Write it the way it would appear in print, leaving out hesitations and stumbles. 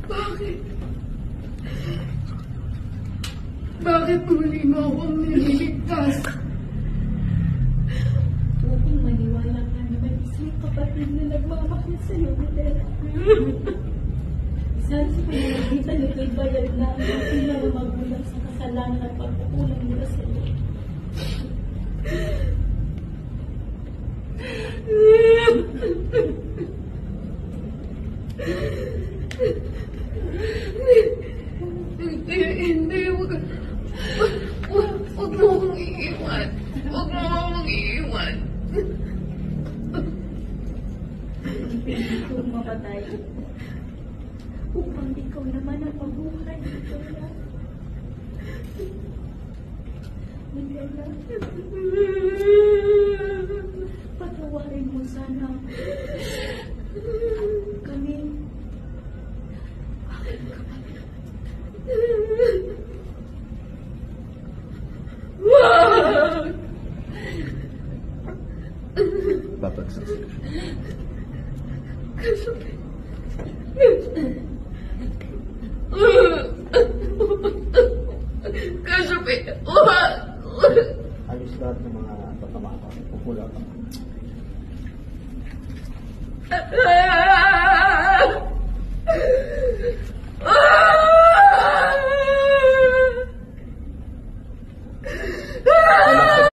Bakit? Bakit muli mo akong nililigtas? Upang maniwala ka na may isang kapatid na nagmamahal sa'yo, Rodela. Sana sa pamamagitan nito'y bayad na ang ating mga magulang sa kasalanan at pagkukulang nila sa'yo. Hindi, huwag mo akong iiwan. Huwag mo akong iiwan. Ang pinili kong mamatay upang ikaw naman ang mabuhay dito na. Mandela, patawarin mo sana kami. Bakit ka ba? Babagsak siya. Kasabi. Ayos lahat ng mga tatama ka. Pupula ka.